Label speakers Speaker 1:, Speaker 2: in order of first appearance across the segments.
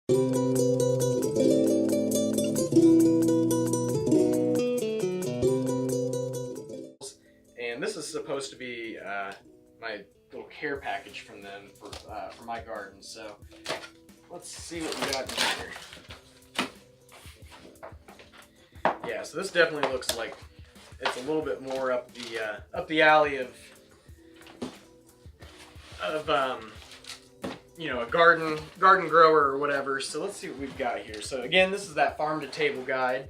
Speaker 1: And this is supposed to be my little care package from them for my garden. So let's see what we got in here. Yeah, so this definitely looks like it's a little bit more up the alley of you know, a garden grower or whatever. So let's see what we've got here. So again, this is that farm to table guide.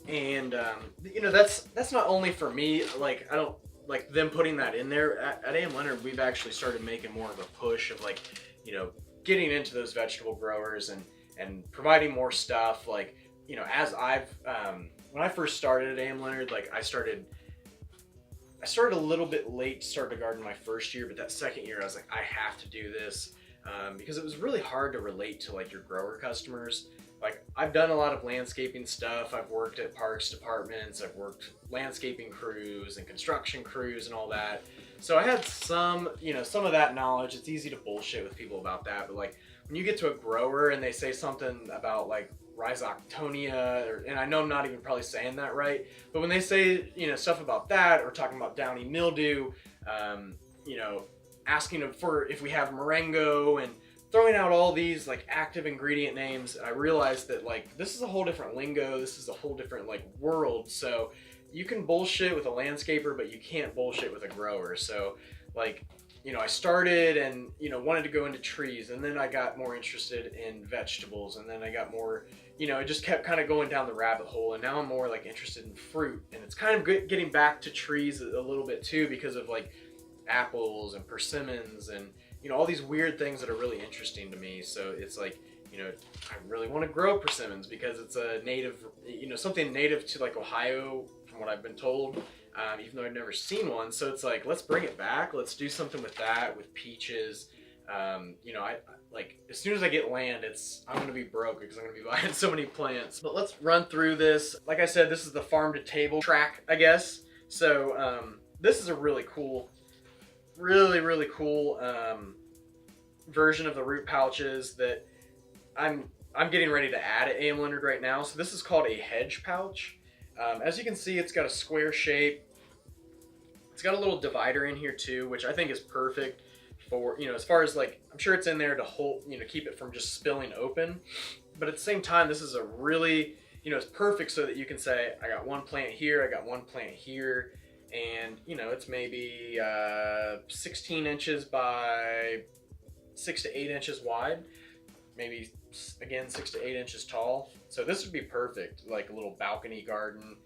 Speaker 1: And you know, that's not only for me. Like, I don't like them putting that in there. At AM Leonard, we've actually started making more of a push of, like, you know, getting into those vegetable growers and providing more stuff. Like, you know, as I've when I first started at AM Leonard, like I started a little bit late to start to garden my first year, but that second year I was like, I have to do this because it was really hard to relate to like your grower customers. Like, I've done a lot of landscaping stuff. I've worked at parks departments. I've worked landscaping crews and construction crews and all that. So I had some, you know, some of that knowledge. It's easy to bullshit with people about that. But like, when you get to a grower and they say something about like rhizoctonia, and I know I'm not even probably saying that right, but when they say, you know, stuff about that, or talking about downy mildew, you know, asking for if we have Marengo and throwing out all these like active ingredient names, I realized that like this is a whole different lingo. This is a whole different like world. So you can bullshit with a landscaper, but you can't bullshit with a grower. So like, you know, I started and, you know, wanted to go into trees, and then I got more interested in vegetables, and then I got more, you know, it just kept kind of going down the rabbit hole, and now I'm more like interested in fruit, and it's kind of getting back to trees a little bit too, because of like apples and persimmons and, you know, all these weird things that are really interesting to me. So it's like, you know, I really want to grow persimmons because it's a native, you know, something native to like Ohio from what I've been told, even though I've never seen one. So it's like, let's bring it back. Let's do something with that, with peaches. You know, I like, as soon as I get land, I'm going to be broke because I'm going to be buying so many plants. But let's run through this. Like I said, this is the farm to table track, I guess. So this is a really cool version of the root pouches that I'm getting ready to add at AM Leonard right now. So this is called a hedge pouch. As you can see, it's got a square shape. It's got a little divider in here too, which I think is perfect for, you know, as far as like, I'm sure it's in there to hold, you know, keep it from just spilling open. But at the same time, this is a really, you know, it's perfect so that you can say, I got one plant here, I got one plant here. And, you know, it's maybe 16 inches by 6 to 8 inches wide, maybe again 6 to 8 inches tall. So this would be perfect, like a little balcony garden.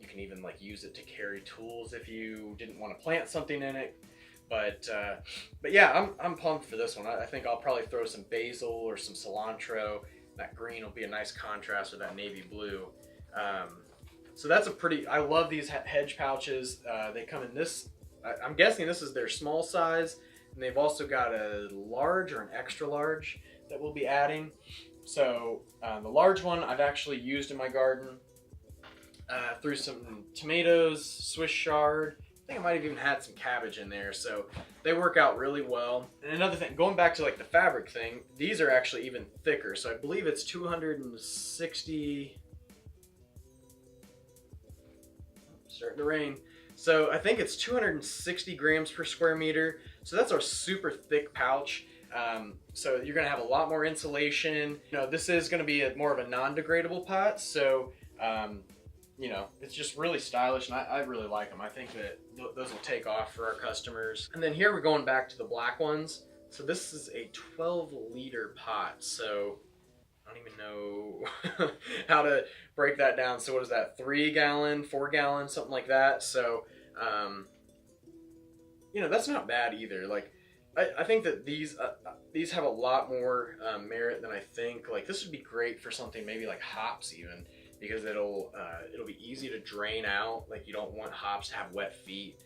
Speaker 1: You can even like use it to carry tools if you didn't want to plant something in it. But yeah, I'm pumped for this one. I think I'll probably throw some basil or some cilantro. That green will be a nice contrast with that navy blue. So that's I love these hedge pouches. They come in this, I'm guessing this is their small size, and they've also got a large or an extra large that we'll be adding. So the large one I've actually used in my garden. Threw some tomatoes, Swiss chard. I think I might have even had some cabbage in there, so they work out really well. And another thing, going back to like the fabric thing, these are actually even thicker. So I believe it's 260... Starting to rain. So I think it's 260 grams per square meter. So that's a super thick pouch. So you're gonna have a lot more insulation. You know, this is gonna be more of a non-degradable pot. So, you know, it's just really stylish, and I really like them. I think that those will take off for our customers. And then here we're going back to the black ones. So this is a 12-liter pot. So I don't even know how to break that down. So what is that, 3 gallon, 4 gallon, something like that. So, you know, that's not bad either. Like, I think that these have a lot more merit than I think. Like, this would be great for something maybe like hops even, because it'll be easy to drain out. Like, you don't want hops to have wet feet.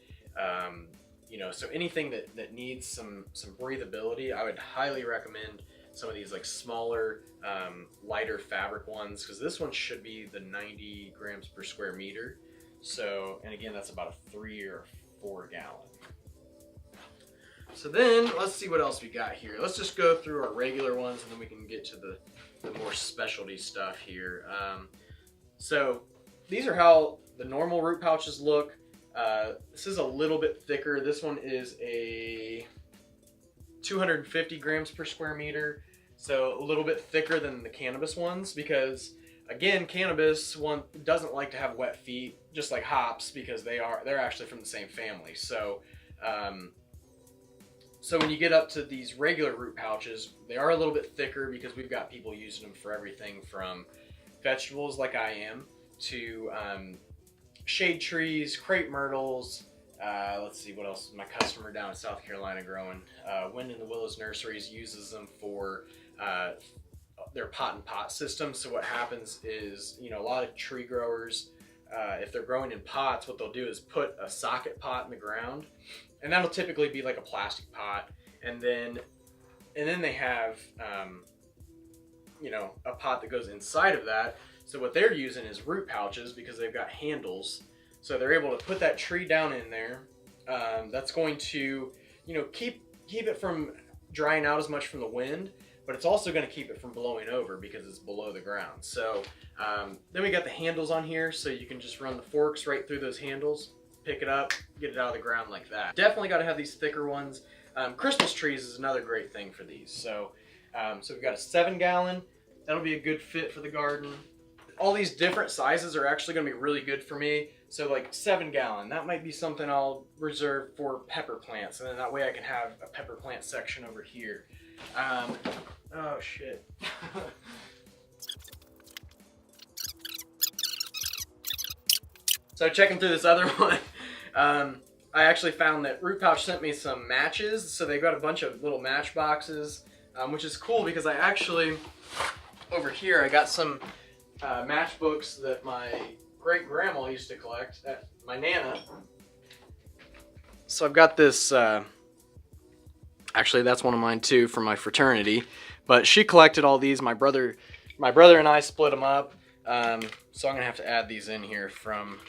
Speaker 1: You know, so anything that needs some breathability, I would highly recommend some of these like smaller, lighter fabric ones, because this one should be the 90 grams per square meter. So, and again, that's about a 3 or 4 gallon. So then let's see what else we got here. Let's just go through our regular ones and then we can get to the more specialty stuff here. So these are how the normal root pouches look. This is a little bit thicker. This one is a 250 grams per square meter. So a little bit thicker than the cannabis ones because, again, cannabis one doesn't like to have wet feet, just like hops, because they're actually from the same family. So so when you get up to these regular root pouches, they are a little bit thicker because we've got people using them for everything from vegetables like I am to shade trees, crepe myrtles. Let's see what else is my customer down in South Carolina growing. Wind in the Willows Nurseries uses them for their pot and pot system. So what happens is, you know, a lot of tree growers, if they're growing in pots, what they'll do is put a socket pot in the ground, and that'll typically be like a plastic pot, and then they have you know, a pot that goes inside of that. So what they're using is root pouches because they've got handles, so they're able to put that tree down in there. That's going to, you know, keep it from drying out as much from the wind, but it's also going to keep it from blowing over because it's below the ground. So then we got the handles on here, so you can just run the forks right through those handles, pick it up, get it out of the ground like that. Definitely got to have these thicker ones. Christmas trees is another great thing for these. So so we've got a 7-gallon. That'll be a good fit for the garden. All these different sizes are actually going to be really good for me. So like 7-gallon, that might be something I'll reserve for pepper plants, and then that way I can have a pepper plant section over here. Oh shit. So checking through this other one, I actually found that Root Pouch sent me some matches. So they've got a bunch of little match boxes, which is cool because I actually, over here, I got some matchbooks that my great grandma used to collect, my Nana. So I've got this, actually that's one of mine too from my fraternity, but she collected all these. My brother and I split them up. So I'm gonna have to add these in here from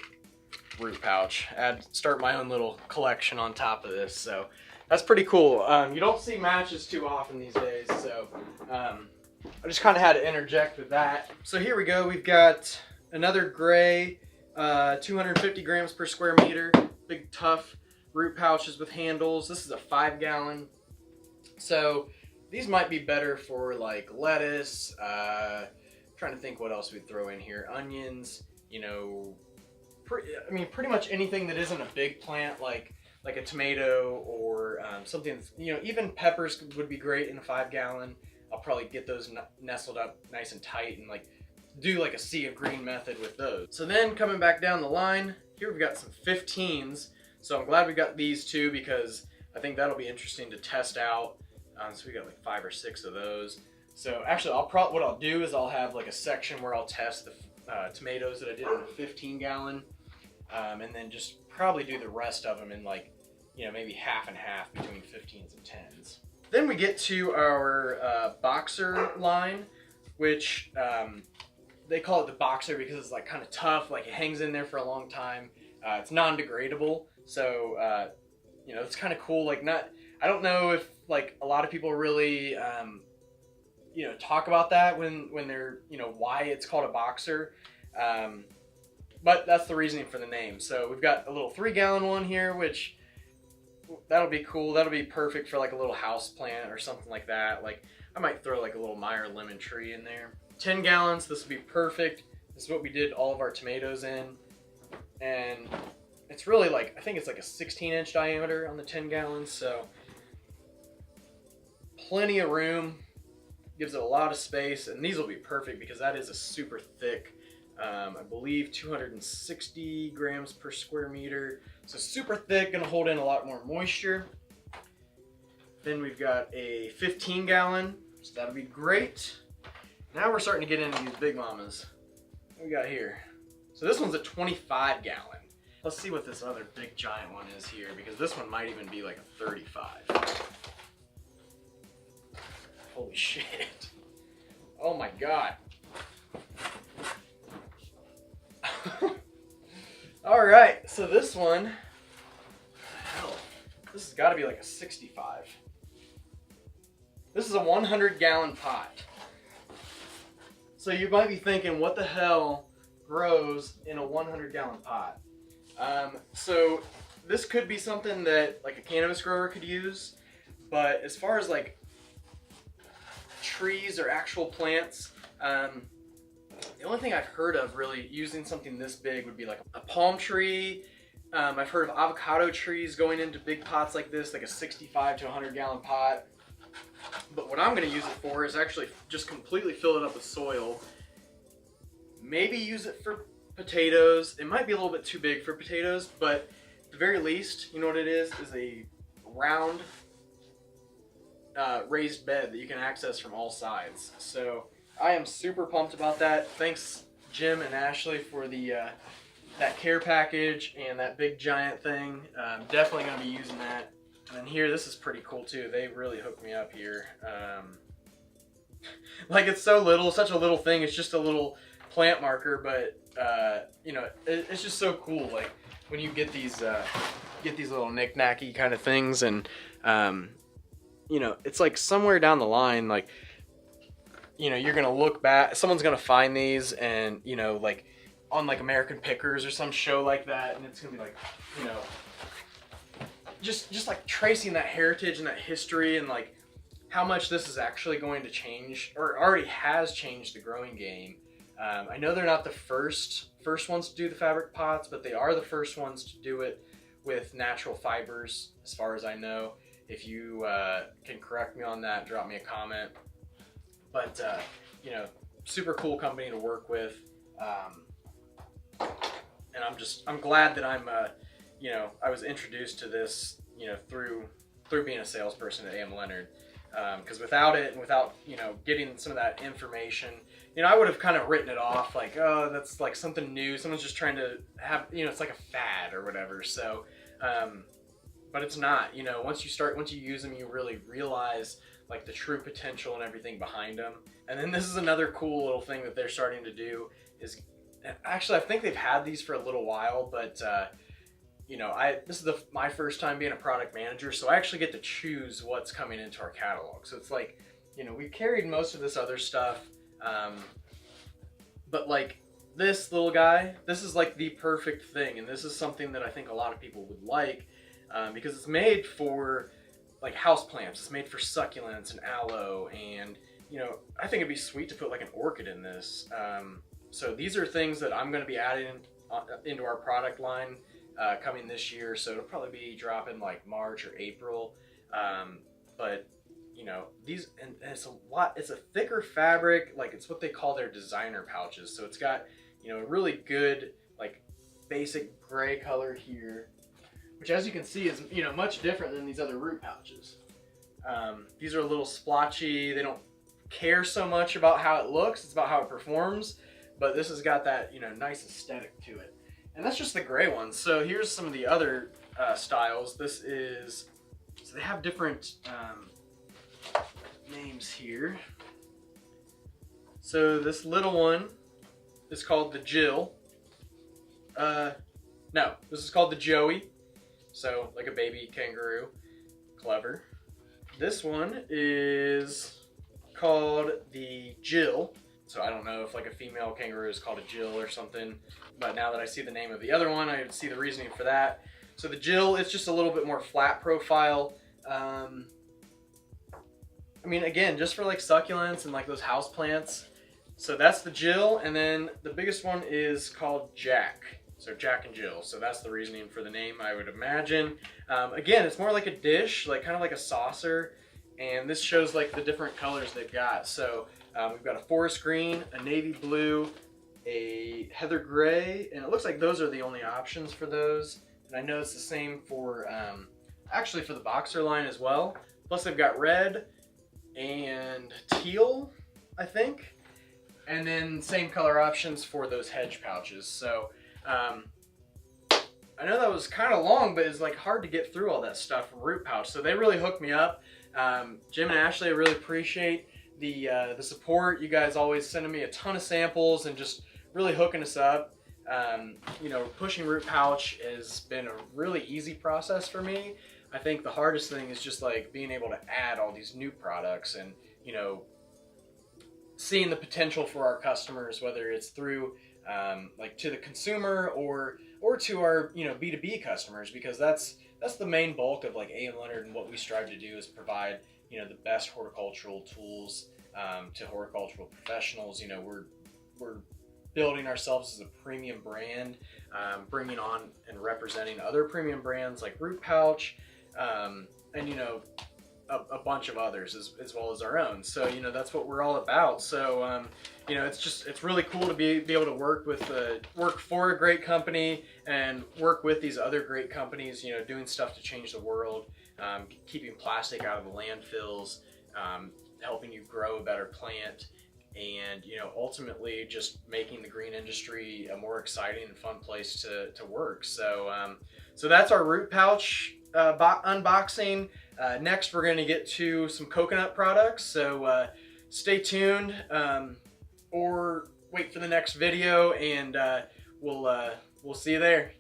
Speaker 1: Root Pouch. Start my own little collection on top of this. So that's pretty cool. You don't see matches too often these days, so I just kind of had to interject with that. So here we go. We've got another gray, 250 grams per square meter, big tough root pouches with handles. This is a 5-gallon. So these might be better for like lettuce. Trying to think what else we'd throw in here. Onions, you know, pretty much anything that isn't a big plant like a tomato or something that's, you know, even peppers would be great in a 5-gallon. I'll probably get those nestled up nice and tight and like do like a sea of green method with those. So then coming back down the line, here we've got some 15s. So I'm glad we got these two because I think that'll be interesting to test out. So we got like 5 or 6 of those. So actually what I'll do is I'll have like a section where I'll test the tomatoes that I did in a 15-gallon. And then just probably do the rest of them in like, you know, maybe half and half between 15s and 10s. Then we get to our boxer line, which they call it the boxer because it's like kind of tough, like it hangs in there for a long time. It's non-degradable, so you know, it's kind of cool. Like I don't know if like a lot of people really you know, talk about that when they're, you know, why it's called a boxer. But that's the reasoning for the name. So we've got a little 3-gallon one here, which that'll be cool. That'll be perfect for like a little house plant or something like that. Like I might throw like a little Meyer lemon tree in there. 10 gallons, this would be perfect. This is what we did all of our tomatoes in. And it's really like, I think it's like a 16-inch diameter on the 10 gallons. So plenty of room, gives it a lot of space. And these will be perfect because that is a super thick, I believe 260 grams per square meter. So super thick, gonna hold in a lot more moisture. Then we've got a 15-gallon, so that'll be great. Now we're starting to get into these big mamas. What we got here? So this one's a 25-gallon. Let's see what this other big giant one is here, because this one might even be like a 35. Holy shit. Oh my God. All right, so this one, hell, this has got to be like a 65. This is a 100-gallon pot. So you might be thinking, what the hell grows in a 100-gallon pot? So this could be something that like a cannabis grower could use, but as far as like trees or actual plants, the only thing I've heard of really using something this big would be like a palm tree. I've heard of avocado trees going into big pots like this, like a 65 to 100-gallon pot. But what I'm going to use it for is actually just completely fill it up with soil. Maybe use it for potatoes. It might be a little bit too big for potatoes, but at the very least, you know what it is a round raised bed that you can access from all sides. So I am super pumped about that. Thanks Jim and Ashley for the that care package and that big giant thing. I'm definitely going to be using that. And then here, this is pretty cool too. They really hooked me up here. Like it's so little, such a little thing. It's just a little plant marker, but you know, it's just so cool. Like when you get these little knick-knacky kind of things, and you know, it's like somewhere down the line, like, you know, you're gonna look back, someone's gonna find these, and you know, like on like American Pickers or some show like that, and it's gonna be like, you know, just like tracing that heritage and that history, and like how much this is actually going to change, or already has changed, the growing game. I know they're not the first ones to do the fabric pots, but they are the first ones to do it with natural fibers, as far as I know. If you can correct me on that, drop me a comment. But you know, super cool company to work with, and I'm glad that I'm you know, I was introduced to this, you know, through being a salesperson at AM Leonard. Because without it, and without, you know, getting some of that information, you know, I would have kind of written it off like, oh, that's like something new. Someone's just trying to have, you know, it's like a fad or whatever. So, but it's not. You know, once you use them, you really realize like the true potential and everything behind them. And then this is another cool little thing that they're starting to do is, actually, I think they've had these for a little while, but you know, this is my first time being a product manager, so I actually get to choose what's coming into our catalog. So it's like, you know, we've carried most of this other stuff, but like this little guy, this is like the perfect thing, and this is something that I think a lot of people would like, because it's made for like house plants. It's made for succulents and aloe, and you know, I think it'd be sweet to put like an orchid in this. So these are things that I'm going to be adding into our product line coming this year, so it'll probably be dropping like March or April. But you know, these, and it's a thicker fabric, like it's what they call their designer pouches. So it's got, you know, a really good like basic gray color here, which as you can see is, you know, much different than these other root pouches. These are a little splotchy. They don't care so much about how it looks, it's about how it performs, but this has got that, you know, nice aesthetic to it. And that's just the gray ones. So here's some of the other styles. This is, so they have different names here. So this little one is called the Jill. No, this is called the Joey. So like a baby kangaroo. Clever. This one is called the Jill. So I don't know if like a female kangaroo is called a Jill or something, but now that I see the name of the other one, I see the reasoning for that. So the Jill, it's just a little bit more flat profile. I mean, again, just for like succulents and like those house plants. So that's the Jill, and then the biggest one is called Jack. So Jack and Jill. So that's the reasoning for the name, I would imagine. Again, it's more like a dish, like kind of like a saucer, and this shows like the different colors they've got. So we've got a forest green, a navy blue, a heather gray, and it looks like those are the only options for those. And I know it's the same for, actually for the boxer line as well. Plus they've got red and teal, I think. And then same color options for those hedge pouches. So I know that was kind of long, but it's like hard to get through all that stuff from root pouch. So they really hooked me up. Jim and Ashley, I really appreciate the support. You guys always sending me a ton of samples and just really hooking us up. You know, pushing root pouch has been a really easy process for me. I think the hardest thing is just like being able to add all these new products and, you know, seeing the potential for our customers, whether it's through like to the consumer or to our, you know, B2B customers, because that's the main bulk of like AM Leonard, and what we strive to do is provide, you know, the best horticultural tools to horticultural professionals. You know, we're building ourselves as a premium brand, bringing on and representing other premium brands like Root Pouch, and, you know, a bunch of others as well as our own. So, you know, that's what we're all about. So, you know, it's really cool to be able to work for a great company and work with these other great companies, you know, doing stuff to change the world, keeping plastic out of the landfills, helping you grow a better plant, and, you know, ultimately just making the green industry a more exciting and fun place to work. So, so that's our Root Pouch unboxing. Next, we're going to get to some coconut products. So stay tuned, or wait for the next video, and we'll see you there.